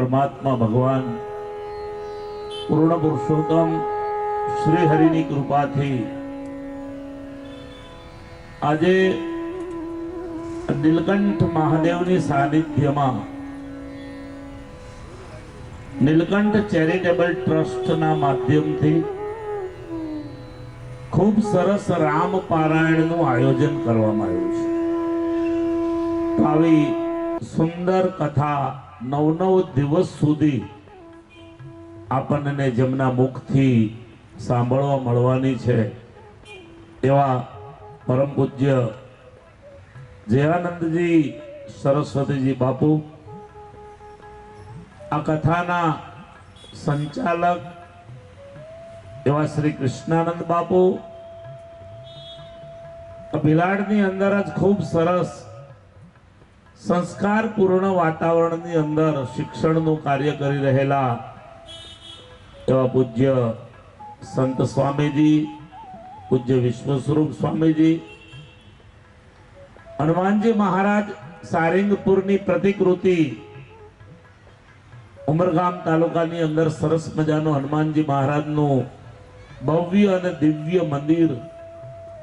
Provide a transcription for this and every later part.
परमात्मा भगवान पूर्ण पुरुषोत्तम श्री हरिनी कृपा थी आजे नीलकंठ महादेवनी सानिध्यमां नीलकंठ चेरिटेबल ट्रस्ट ना माध्यमथी खूब सरस राम पारायणનું आयोजन કરવામાં આવ્યું છે। તો આવી સુંદર કથા 9 દિવસ સુધી આપણને જેમના મુખથી સાંભળવા મળવાની છે એવા પરમ પૂજ્ય જયાનંદજી સરસ્વતીજી બાપુ આ કથાના સંચાલક એવા શ્રી કૃષ્ણાનંદ બાપુ ભિલાડની અંદર જ ખૂબ સરસ સંસ્કાર પૂર્ણ વાતાવરણની અંદર શિક્ષણનું કાર્ય કરી રહેલા એવા પૂજ્ય સંત સ્વામીજી પૂજ્ય વિશ્વસ્વરૂપ સ્વામીજી હનુમાનજી મહારાજ સારંગપુરની પ્રતિકૃતિ ઉમરગામ તાલુકાની અંદર સરસ મજાનું હનુમાનજી મહારાજનું ભવ્ય અને દિવ્ય મંદિર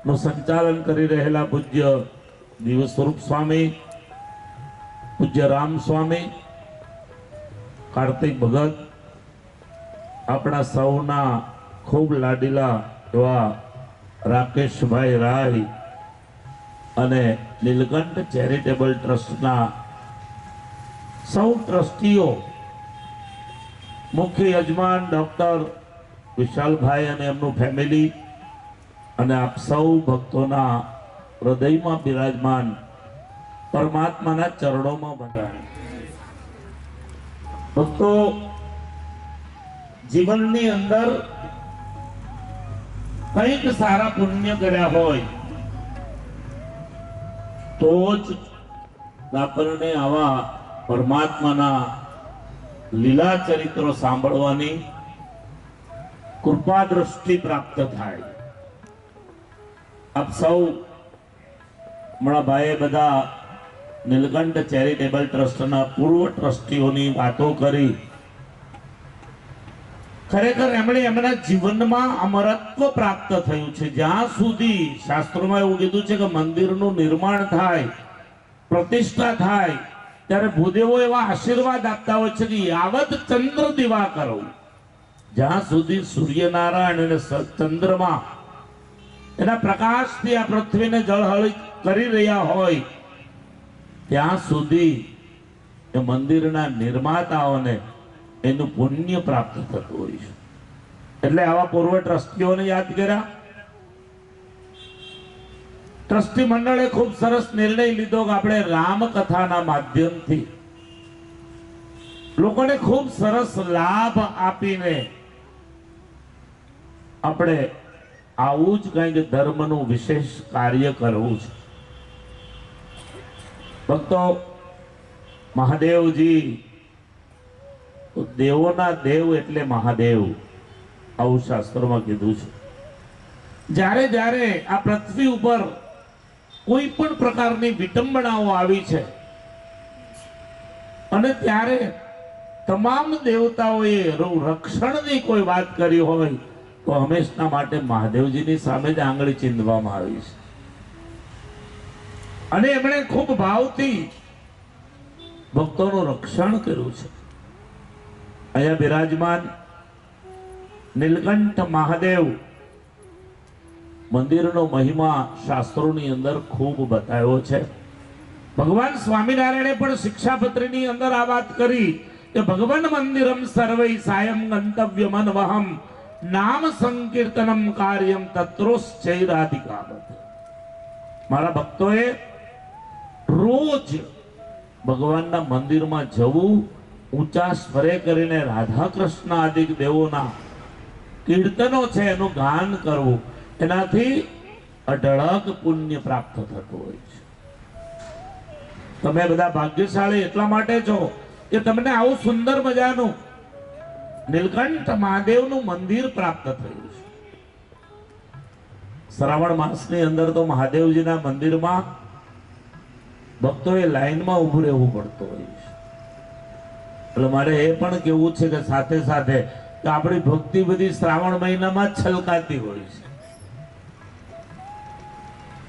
નું સંચાલન કરી રહેલા પૂજ્ય દિવ્યસ્વરૂપ સ્વામી પૂજ્ય રામ સ્વામી કાર્તિક ભગત આપણા સૌના ખૂબ લાડીલા એવા રાકેશભાઈ રાય અને નીલકંઠ ચેરિટેબલ ટ્રસ્ટના સૌ ટ્રસ્ટીઓ મુખ્ય યજમાન ડોક્ટર વિશાલભાઈ અને એમનું ફેમિલી અને આપ સૌ ભક્તોના હૃદયમાં બિરાજમાન પરમાત્માના ચરણોમાં બંધાય। ભક્તો જીવનની અંદર કંઈક સારા પુણ્ય કર્યા હોય તો જ આપણને આવા પરમાત્માના લીલા ચરિત્રો સાંભળવાની કૃપા દૃષ્ટિ પ્રાપ્ત થાય। આપ સૌ હમણાં ભાઈએ બધા નીલકંઠ ચેરિટેબલ ટ્રસ્ટના પૂર્વ ટ્રસ્ટીઓની વાતો કરી। ખરેખર એમણે એમના જીવનમાં અમરત્વ પ્રાપ્ત થયું છે। જ્યાં સુધી શાસ્ત્રોમાં એવું કીધું છે કે મંદિરનું નિર્માણ થાય પ્રતિષ્ઠા થાય ત્યારે ભૂદેવો એવા આશીર્વાદ આપતા હોય છે કે યાવત ચંદ્ર દિવાકરો જ્યાં સુધી સૂર્યનારાયણ અને ચંદ્રમા એના પ્રકાશથી આ પૃથ્વીને જળહળી કરી રહ્યા હોય ત્યાં સુધી એ મંદિરના નિર્માતાઓને એનું પુણ્ય પ્રાપ્ત થતું હોય છે। એટલે આવા પૂર્વ ટ્રસ્ટીઓને યાદ કર્યા। ટ્રસ્ટી મંડળે ખૂબ સરસ નિર્ણય લીધો કે આપણે રામકથાના માધ્યમથી લોકોને ખૂબ સરસ લાભ આપીને આપણે આવું જ કંઈક ધર્મનું વિશેષ કાર્ય કરવું છે। ભક્તો મહાદેવજી દેવોના દેવ એટલે મહાદેવ આવું શાસ્ત્રોમાં કીધું છે। જ્યારે જ્યારે આ પૃથ્વી ઉપર કોઈ પણ પ્રકારની વિટંબણાઓ આવી છે અને ત્યારે તમામ દેવતાઓએ રક્ષણની કોઈ વાત કરી હોય તો હંમેશના માટે મહાદેવજીની સામે જ આંગળી ચીંધવામાં આવી છે અને એમણે ખૂબ ભાવથી ભક્તોનું રક્ષણ કર્યું છે। અહીંયા બિરાજમાન નીલકંઠ મહાદેવ મંદિરનો મહિમા શાસ્ત્રોની અંદર ખૂબ બતાવ્યો છે। ભગવાન સ્વામિનારાયણે પણ શિક્ષાપત્રીની અંદર આ વાત કરી કે ભગવાન મંદિરમ સર્વૈ સાયં ગંતવ્યમન્વહમ નામ સંકીર્તનમ કાર્યમ તત્રોશ્ચૈરાધિકાવત। મારા ભક્તોએ રોજ ભગવાનના મંદિરમાં જવું, ઊંચા સ્વરે કરીને રાધા કૃષ્ણ આદિ દેવોના કીર્તનો છે એનું ગાન કરવું, એનાથી અઢળક પુણ્ય પ્રાપ્ત થતું હોય છે। તમે બધા ભાગ્યશાળી એટલા માટે છો કે તમને આવું સુંદર મજાનું નીલકંઠ મહાદેવનું મંદિર પ્રાપ્ત થયું છે। શ્રાવણ માસની અંદર તો મહાદેવજીના મંદિરમાં ભક્તોએ લાઈનમાં ઊભું રહેવું પડતું હોય છે। એટલે મારે એ પણ કેવું છે કે સાથે સાથે કે આપણી ભક્તિ બધી શ્રાવણ મહિનામાં જ છલકાતી હોય છે.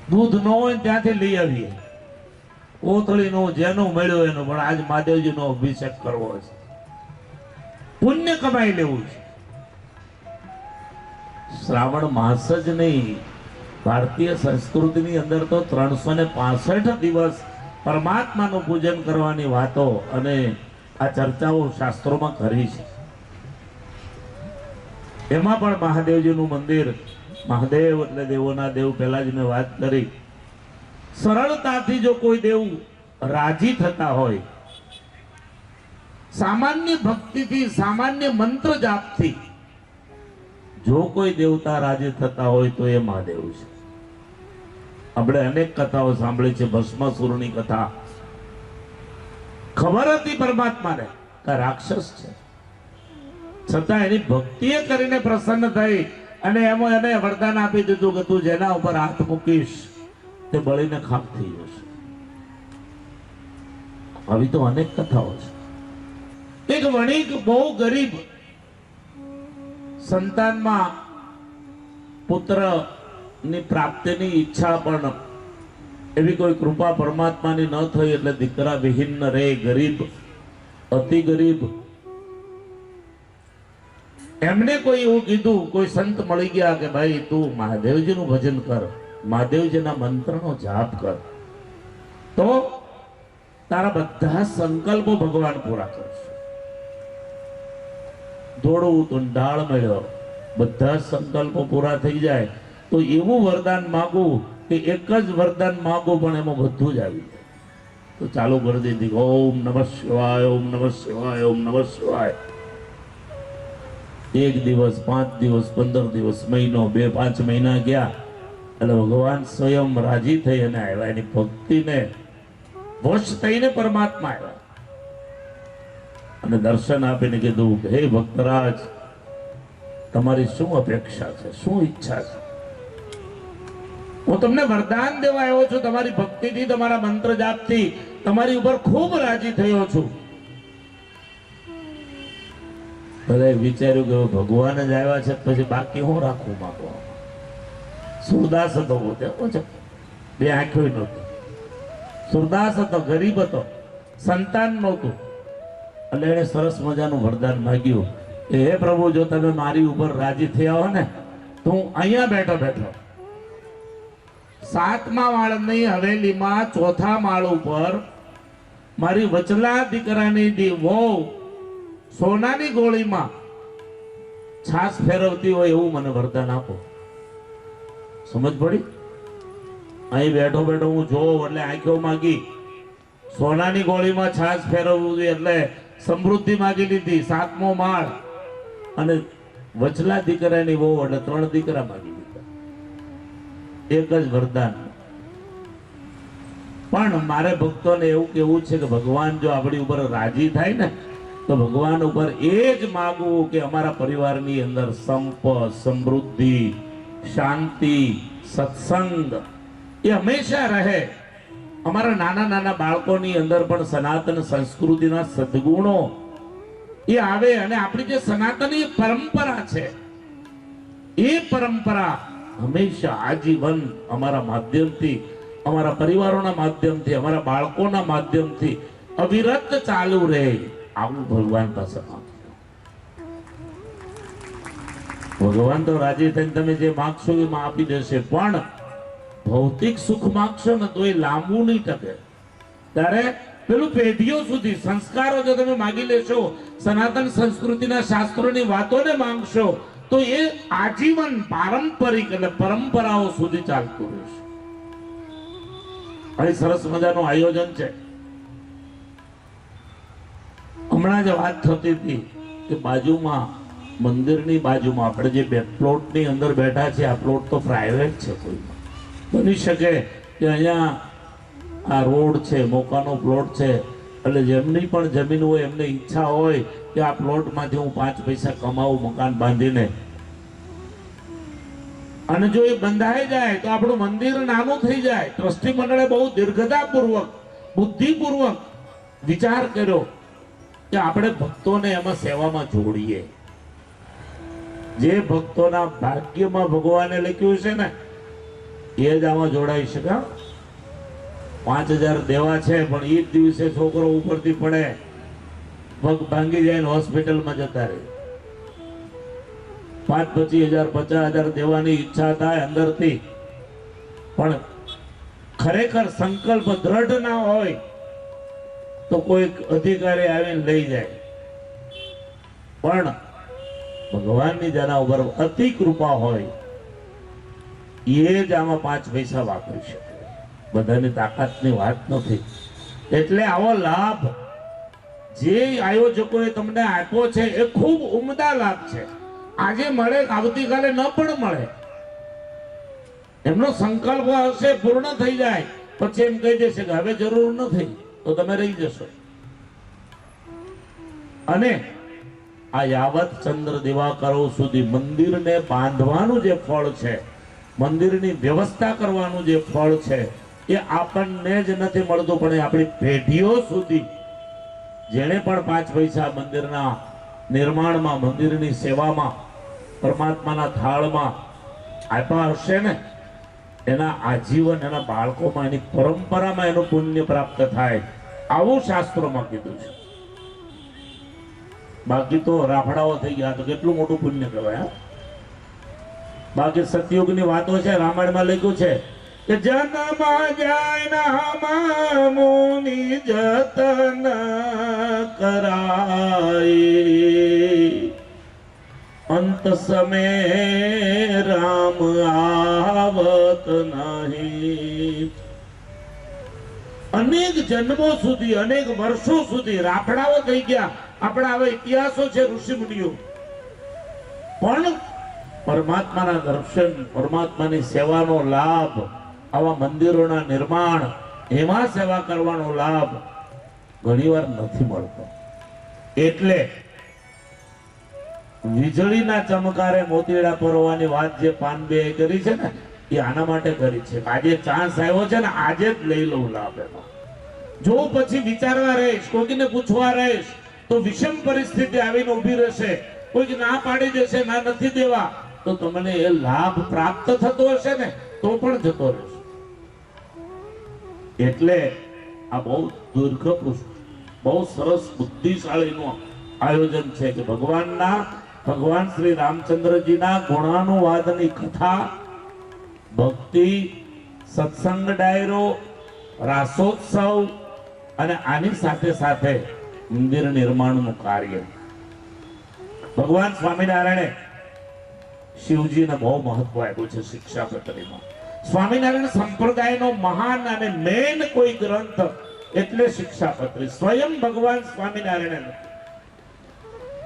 દૂધ ન હોય ત્યાંથી લઈ આવીએ, કોથળીનું જેનું મળ્યું એનું, પણ આજ મહાદેવજીનો અભિષેક કરવો છે, પુણ્ય કમાઈ લેવું છે. શ્રાવણ માસ જ નહીં, ભારતીય સંસ્કૃતિની અંદર તો 365 દિવસ પરમાત્માનું પૂજન કરવાની વાતો અને આ ચર્ચાઓ શાસ્ત્રોમાં કરી છે. એમાં પણ મહાદેવજીનું મંદિર, મહાદેવ એટલે દેવોના દેવ, પહેલા જ મેં વાત કરી, સરળતાથી જો કોઈ દેવ રાજી થતા હોય, સામાન્ય ભક્તિથી, સામાન્ય મંત્ર જાપથી જો કોઈ દેવતા રાજી થતા હોય તો એ મહાદેવ છે. આપણે અનેક કથાઓ સાંભળી છે. ભસ્માસુરની કથા, ખબર હતી પરમાત્માને કે રાક્ષસ છે, છતાં એની ભક્તિએ કરીને પ્રસન્ન થઈ અને એમાં એને વરદાન આપી દીધું કે તું જેના ઉપર હાથ મૂકીશ તે બળીને ખાક થઈ જશે. આવી તો અનેક કથાઓ છે. એક વણિક બહુ ગરીબ, સંતાનમાં પુત્રની પ્રાપ્તિની ઈચ્છા, પણ એવી કોઈ કૃપા પરમાત્માની ન થઈ એટલે દીકરા વિહીન રે, ગરીબ, અતિ ગરીબ. એમને કોઈ એવું કીધું, કોઈ સંત મળી ગયા કે ભાઈ તું મહાદેવજીનું ભજન કર, મહાદેવજીના મંત્રનો જાપ કર, તો તારા બધા સંકલ્પો ભગવાન પૂરા કરશે. દોડવું તો ઢાળ મળ્યો, બધા સંકલ્પો પૂરા થઈ જાય તો એવું વરદાન માંગવું કે એક જ વરદાન માંગો પણ એમાં બધું જ આવી જાય. તો ચાલુ કરી દીધી, ઓમ નમઃ શિવાય, ઓમ નમઃ શિવાય, ઓમ નમઃ શિવાય. 1 દિવસ, 5 દિવસ, 15 દિવસ, મહિનો, 2-5 મહિના ગયા એટલે ભગવાન સ્વયં રાજી થઈ અને આવ્યા. એની ભક્તિને વશ થઈને પરમાત્મા આવ્યા અને દર્શન આપીને કીધું કે હે ભક્તરાજ, તમારી શું અપેક્ષા છે, શું ઈચ્છા છે? હું તમને વરદાન દેવા આવ્યો છું. તમારી ભક્તિથી, તમારા મંત્ર જાપથી તમારી ઉપર ખૂબ રાજી થયો છું. ભલે વિચાર્યું કે ભગવાન જ આવ્યા છે પછી બાકી હું રાખવું માંગો. સુરદાસ હતો પોતે, બે આંખો નહોતી. સુરદાસ હતો, ગરીબ હતો, સંતાન નહોતું. એટલે એને સરસ મજાનું વરદાન માંગ્યું કે હે પ્રભુ, જો તમે મારી ઉપર રાજી થયા હો ને તો હું અહીંયા બેઠો બેઠો 7મા માળની હવેલીમાં 4થા માળ ઉપર મારી વચલા દીકરાની વહુ સોનાની ગોળીમાં છાસ ફેરવતી હોય એવું મને વરદાન આપો. સમજ પડી? અહીં બેઠો બેઠો હું જોઉં એટલે આંખો માગી, સોનાની ગોળીમાં છાસ ફેરવવું એટલે સમૃદ્ધિ માગી લીધી, 7મો માળ, અને વચલા દીકરાની વહુ એટલે 3 દીકરા માગી લીધા. એક જ વરદાન. પણ મારે ભક્તોને એવું કેવું છે કે ભગવાન જો આપણી ઉપર રાજી થાય ને તો ભગવાન ઉપર એ જ માગવું કે અમારા પરિવારની અંદર સંપ, સમૃદ્ધિ, શાંતિ, સત્સંગ એ હંમેશા રહે. અમારા નાના નાના બાળકોની અંદર પણ સનાતન સંસ્કૃતિના સદગુણો એ આવે અને આપણી જે સનાતની પરંપરા છે એ પરંપરા હંમેશા આજીવન અમારા માધ્યમથી, અમારા પરિવારોના માધ્યમથી, અમારા બાળકોના માધ્યમથી અવિરત ચાલુ રહે. આવું ભગવાન પાસે માંગજો. ભગવાન તો રાજી થઈને તમે જે માગશો એમાં આપી દેશે, પણ ભૌતિક સુખ માગશો ને તો એ લાંબુ નહીં ટકે. ત્યારે પેલું પેઢીઓ સુધી સંસ્કારો જો તમે માગી લેશો, સનાતન સંસ્કૃતિના શાસ્ત્રોની વાતોને માંગશો તો એ આજીવન પારંપરિક એટલે પરંપરાઓ સુધી ચાલતું રહેશે. અહીં સરસ મજાનું આયોજન છે. હમણાં જ વાત થતી હતી કે બાજુમાં, મંદિરની બાજુમાં આપણે જે પ્લોટની અંદર બેઠા છે, આ પ્લોટ તો પ્રાઇવેટ છે. કોઈમાં બની શકે કે અહીંયા આ રોડ છે, મોકાનો પ્લોટ છે, એટલે જેમની પણ જમીન હોય એમને ઈચ્છા હોય કે આ પ્લોટમાંથી હું 5 પૈસા કમાવું મકાન બાંધીને, અને જો એ બંધાઈ જાય તો આપણું મંદિર નાનું થઈ જાય. ટ્રસ્ટી મંડળે બહુ દીર્ઘતાપૂર્વક, બુદ્ધિપૂર્વક વિચાર કર્યો કે આપણે ભક્તોને એમાં સેવામાં જોડીએ. જે ભક્તોના ભાગ્યમાં ભગવાને લખ્યું છે ને એ જ આમાં જોડાઈ શકે. 5000 દેવા છે પણ એ જ દિવસે છોકરો ઉપરથી પડે, પગ ભાંગી જાય ને હોસ્પિટલમાં જતા રહે. 5-25,000 50,000 દેવાની ઈચ્છા થાય અંદરથી, પણ ખરેખર સંકલ્પ દ્રઢ ના હોય તો કોઈ અધિકારી આવીને લઈ જાય. પણ ભગવાનની જેના ઉપર અતિ કૃપા હોય એ જ આમાં 5 પૈસા વાપરી શકે. બધાની તાકાતની વાત નથી. એટલે આવો લાભ જે આયોજકોએ તમને આપ્યો છે એ ખૂબ ઉમદા લાભ છે. આજે મળે, આવતીકાલે ન પણ મળે. એમનો સંકલ્પ હશે પૂર્ણ થઈ જાય પછી એમ કહી દેશે કે હવે જરૂર નથી, તો તમે રહી જશો. અને આ યાવત ચંદ્ર દિવાકરો સુધી મંદિરને બાંધવાનું જે ફળ છે, મંદિરની વ્યવસ્થા કરવાનું જે ફળ છે, એ આપણને જ નથી મળતું, પણ આપણી પેઢીઓ સુધી જેણે પણ 5 પૈસા મંદિરના નિર્માણમાં, મંદિરની સેવામાં, પરમાત્માના થાળમાં આપ્યા હશે ને, એના આજીવન એના બાળકોમાં, એની પરંપરામાં એનું પુણ્ય પ્રાપ્ત થાય, આવું શાસ્ત્રોમાં કીધું છે. બાકી તો રાફડાઓ થઈ ગયા તો કેટલું મોટું પુણ્ય કહેવાય. બાકી સતયુગની વાતો છે, રામાયણમાં લખ્યું છે કે જન્મ જાય મુનિ જતન કરાય, અંત સમય રામ આવત નહીં. અનેક જન્મો સુધી, અનેક વર્ષો સુધી રાફડાઓ થઈ ગયા. આપણા આવા ઇતિહાસો છે ઋષિ મુનિઓ, પણ પરમાત્માના દર્શન, પરમાત્માની સેવાનો લાભ, આવા મંદિરોના નિર્માણ, એમાં સેવા કરવાનો લાભ ઘણીવાર નથી મળતો. એટલે વીજળીના ચમકારે મોતીડા પરવાની વાત જે પાનબે કરી છે ને, એ આના માટે કરી છે. આજે ચાન્સ આવ્યો છે ને, આજે જ લઈ લઉં લાભ એમાં. જો પછી વિચારવા રહીશ, કોઈને પૂછવા રહીશ, તો વિષમ પરિસ્થિતિ આવીને ઊભી રહેશે. કોઈક ના પાડી દેશે, ના નથી દેવા, તો તમને એ લાભ પ્રાપ્ત થતો હશે ને તો પણ જતો રહેશે. એટલે આ બહુ દુર્ઘટ, બહુ સરસ બુદ્ધિશાળીનું આયોજન છે કે ભગવાન શ્રી રામચંદ્રજીના ગુણાનુવાદની કથા, ભક્તિ, સત્સંગ ડાયરો, રાસોત્સવ અને આની સાથે સાથે મંદિર નિર્માણનું કાર્ય. ભગવાન સ્વામિનારાયણે શિવજીને બહુ મહત્વ આપ્યું છે શિક્ષાપત્રીમાં. સ્વામિનારાયણ સંપ્રદાયનો મહાન અને મેન કોઈ ગ્રંથ એટલે શિક્ષાપત્રી. સ્વયં ભગવાન સ્વામિનારાયણ,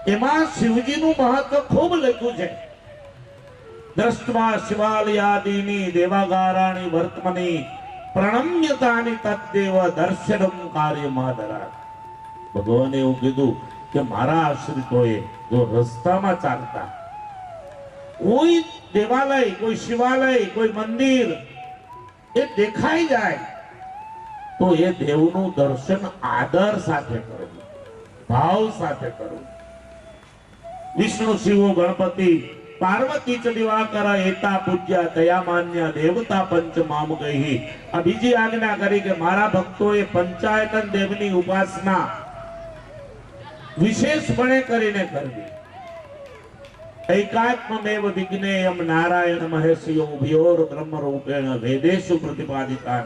એમાં શિવજીનું મહત્વ ખૂબ લખ્યું છે. દ્રષ્ટવા શિવાલયાદીની દેવાગારાણી વર્તમની પ્રણમ્યતાની તદ્દેવ દર્શનમ કાર્યમાદરા. ભગવાને એવું કીધું કે મારા આશ્રિતોએ જો રસ્તામાં ચાલતા કોઈ દેવાલય, કોઈ શિવાલય, કોઈ મંદિર એ દેખાઈ જાય તો એ દેવનું દર્શન આદર સાથે કરવું, ભાવ સાથે કરવું. વિષ્ણુ શિવ ગણપતિ પાર્વતી ચ દિવાકર એતા પૂજ્યા દયા માન્ય દેવતા પંચ મામ ગઈ. આ બીજી આજ્ઞા કરી કે મારા ભક્તોએ પંચાયતન દેવની ઉપાસના વિશેષપણે કરીને કરવી. એકાત્મમેવ વિજ્ઞેયમ નારાયણ મહેશયો ઉભયોર બ્રહ્મ રૂપેણ વેદેશુ પ્રતિપાદિતા.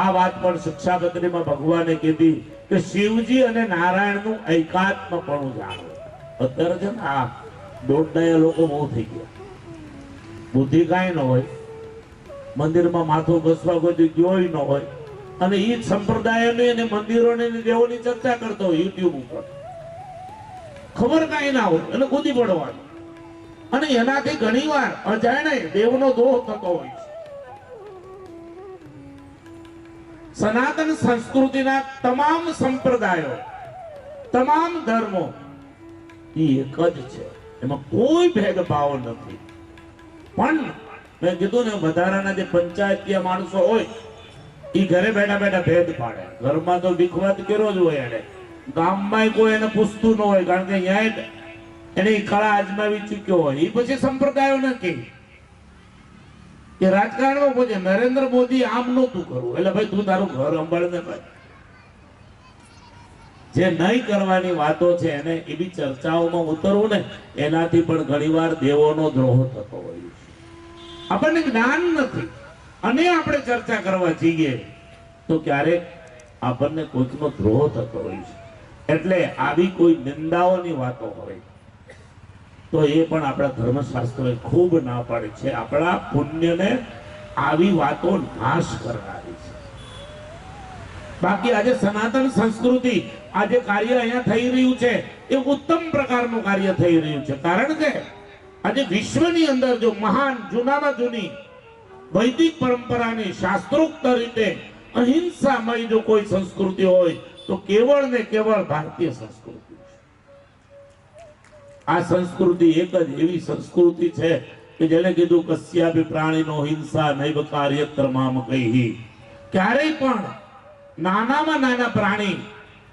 આ વાત પણ શિક્ષાપત્રીમાં ભગવાને કીધી કે શિવજી અને નારાયણનું એકાત્મપણું જાણો. અત્યારે છે ને આ દોડડાયા લોકો બહુ થઈ ગયા. બુદ્ધિ કાંઈ ન હોય, મંદિરમાં માથું ઘસવા કોઈ ગયો ન હોય, અને એ સંપ્રદાયોની અને મંદિરોની દેવોની ચર્ચા કરતો હોય યુટ્યુબ ઉપર. ખબર કાંઈ ના હોય એટલે કૂદી પડવાનું, અને એનાથી ઘણીવાર અજાણે દેવનો દોહ થતો હોય છે. સનાતન સંસ્કૃતિના તમામ સંપ્રદાયો, તમામ ધર્મો એ એક જ છે, એમાં કોઈ ભેદભાવ નથી. પણ મેં કીધું ને, વધારાના જે પંચાયતીય માણસો હોય એ ઘરે બેઠા બેઠા ભેદ પાડે. ઘરમાં તો વિખવાદ કર્યો જ હોય એને, ગામમાં કોઈ એને પૂછતું ન હોય, કારણ કે અહીંયા એની કળા અજમાવી ચૂક્યો હોય. એ પછી સંપ્રદાયો નક્કી કે રાજકારણમાં પછી નરેન્દ્ર મોદી આમ નહોતું કરવું, એટલે ભાઈ તું તારું ઘર સંભાળને ભાઈ. જે નહીં કરવાની વાતો છે એને એવી ચર્ચાઓમાં ઉતરવું ને, એનાથી પણ ઘણીવાર દેવોનો દ્રોહ થતો હોય છે. આપણને જ્ઞાન નથી અને આપણે ચર્ચા કરવા જઈએ તો ક્યારેક આપણને કોઈનો દ્રોહ થતો હોય છે. એટલે આવી કોઈ નિંદાઓની વાતો હોય તો એ પણ આપણા ધર્મશાસ્ત્રોએ ખૂબ ના પાડી છે. આપણા પુણ્યને આવી વાતો નાશ કરનારી છે. બાકી આજે સનાતન સંસ્કૃતિ આજે કાર્ય અહીંયા થઈ રહ્યું છે એ ઉત્તમ પ્રકારનું કાર્ય થઈ રહ્યું છે. કારણ કે આજે વિશ્વની અંદર જો મહાન જૂનામાં જૂની વૈદિક પરંપરાની શાસ્ત્રોક્ત રીતે અહિંસામય જો કોઈ સંસ્કૃતિ હોય તો કેવળ ને કેવળ ભારતીય સંસ્કૃતિ છે. આ સંસ્કૃતિ એક જ એવી સંસ્કૃતિ છે કે જેને કીધું કસ્યાપી પ્રાણીનો હિંસા નૈવ કાર્યત્ર મામકૈહિ. ક્યારેય પણ નાનામાં નાના પ્રાણી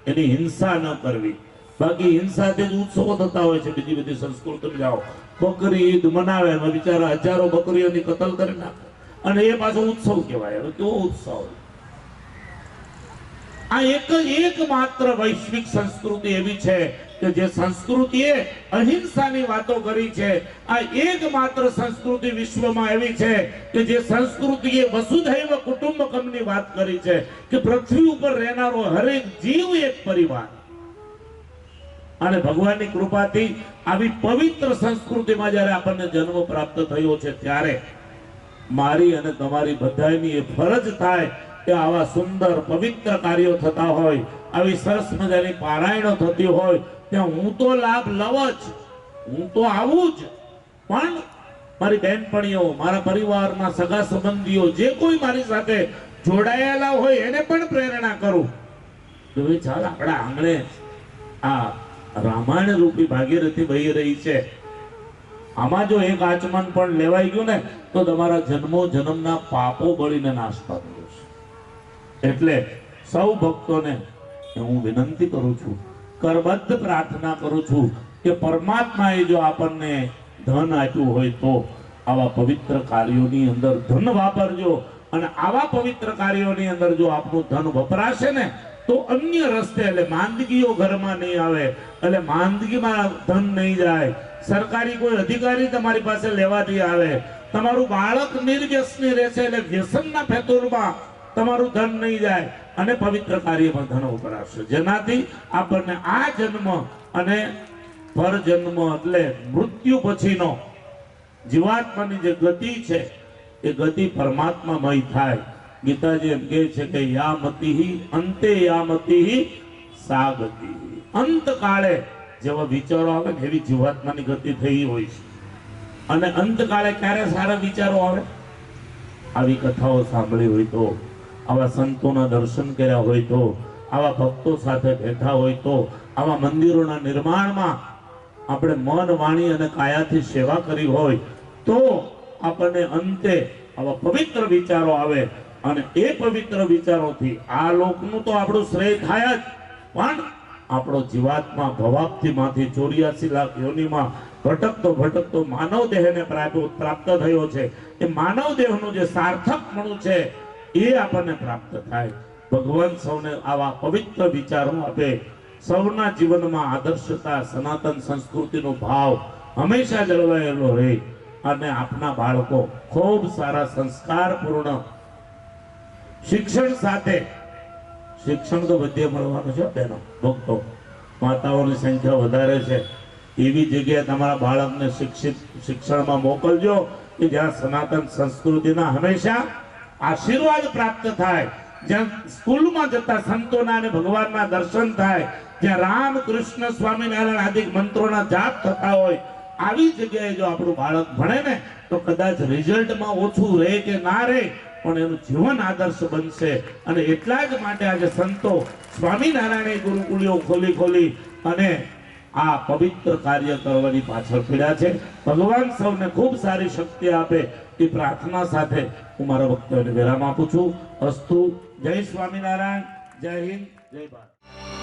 એની હિંસા ન કરવી. બાકી હિંસાથી જ ઉત્સવો થતા હોય છે. બીજી બધી સંસ્કૃતિ જાઓ, બકરી ઈદ મનાવે, બિચારા હજારો બકરીઓની કતલ કરી નાખે અને એ પાછો ઉત્સવ કહેવાય. હવે કેવો ઉત્સવ! આ એક માત્ર વૈશ્વિક સંસ્કૃતિ એવી છે કે જે સંસ્કૃતિએ અહિંસાની વાતો કરી છે. આ એકમાત્ર સંસ્કૃતિ વિશ્વમાં એવી છે કે જે સંસ્કૃતિએ વસુધૈવ કુટુંબકમની વાત કરી છે કે પૃથ્વી ઉપર રહેનારો હરેક જીવ એક પરિવાર. અને ભગવાનની કૃપાથી આવી પવિત્ર સંસ્કૃતિમાં જ્યારે આપણને જન્મ પ્રાપ્ત થયો છે ત્યારે મારી અને તમારી બધાની એ ફરજ થાય કે આવા સુંદર પવિત્ર કાર્યો થતા હોય, આવી સરસ મજાની પારાયણો થતી હોય ત્યાં હું તો લાભ લવ જ, હું તો આવું જ. પણ મારી બહેનપણીઓ, મારા પરિવારના સગા સંબંધીઓ જે કોઈ મારી સાથે જોડાયેલા હોય એને પણ પ્રેરણા કરું કે ભાઈ ચાલ આપણા આંગણે આ રામાયણ રૂપી ભાગીરથી વહી રહી છે. આમાં જો એક આચમન પણ લેવાઈ ગયું ને તો તમારા જન્મો જન્મના પાપો બળીને નાશ પામ્યો છે. એટલે સૌ ભક્તોને હું વિનંતી કરું છું, કરબદ્ધ પ્રાર્થના કરું છું કે પરમાત્માએ જો આપણને ધન આપ્યું હોય તો આવા પવિત્ર કાર્યોની અંદર ધન વાપરજો. અને આવા પવિત્ર કાર્યોની અંદર જો આપણું ધન વપરાશે ને તો અન્ય રસ્તે, એટલે માંદગીઓ ઘરમાં નહીં આવે, એટલે માંદગીમાં ધન નહીં જાય. સરકારી કોઈ અધિકારી તમારી પાસે લેવાથી આવે, તમારું બાળક નિર્વ્યસની રહેશે એટલે વ્યસનના ફેતુરમાં તમારું ધન નહીં જાય અને પવિત્ર કાર્યમાં ધન વપરાશે. જેનાથી આપણને આ જન્મ અને પરજન્મ એટલે મૃત્યુ પછીનો જીવાત્માની જે ગતિ છે એ ગતિ પરમાત્મામય થાય. ગીતાજી એમ કહે છે કે યામતિ અંતે યામતિ સા ગતિ. અંતકાળે જેવા વિચારો આવે ને એવી જીવાત્માની ગતિ થઈ હોય છે. અને અંતકાળે ક્યારે સારા વિચારો આવે? આવી કથાઓ સાંભળી હોય તો, આવા સંતોના દર્શન કર્યા હોય તો, આવા ભક્તો સાથે બેઠા હોય તો, આવા મંદિરોના નિર્માણમાં આપણે મન, વાણી અને કાયાથી સેવા કરી હોય તો આપણને અંતે આવા પવિત્ર વિચારો આવે. અને એ પવિત્ર વિચારોથી આ લોકનું તો આપણું શ્રેય થાય જ, પણ આપણો જીવાત્મા ભવાબ્ધીમાંથી 84 લાખ યોનિમાં ભટકતો ભટકતો માનવ દેહને પ્રાપ્ત થયો છે. એ માનવ દેહનું જે સાર્થકપણું છે એ આપણને પ્રાપ્ત થાય. ભગવાન સૌને આવા પવિત્ર વિચારો આપે, સૌના જીવનમાં આદર્શતા, સનાતન સંસ્કૃતિનો ભાવ હંમેશા જળવાયેલો રહે અને આપના બાળકો ખૂબ સારા સંસ્કારપૂર્ણ શિક્ષણ સાથે, શિક્ષણ તો બધે મળવાનું છે બેનો ભક્તો, માતાઓની સંખ્યા વધારે છે, એવી જગ્યાએ તમારા બાળકને શિક્ષણમાં મોકલજો કે જ્યાં સનાતન સંસ્કૃતિના હંમેશા આશીર્વાદ પ્રાપ્ત થાય, જ્યાં સ્કૂલમાં જતા સંતોના અને ભગવાનના દર્શન થાય, જ્યાં રામ, કૃષ્ણ, સ્વામિનારાયણ આદિ મંત્રોના જાપ થતા હોય, આવી જગ્યાએ જો આપણું બાળક ભણે ને તો કદાચ રિઝલ્ટમાં ઓછું રહે કે ના રહે પણ એનું જીવન આદર્શ બનશે. અને એટલા જ માટે આજે સંતો સ્વામિનારાયણ ગુરુકુળીઓ ખોલી અને આ પવિત્ર કાર્ય કરવાની પાછળ પડ્યા છે. ભગવાન સૌને ખૂબ સારી શક્તિ આપે એ પ્રાર્થના સાથે હું મારા વક્તવ્યને વિરામ આપું છું. અસ્તુ. જય સ્વામિનારાયણ, જય હિન્દ, જય ભારત.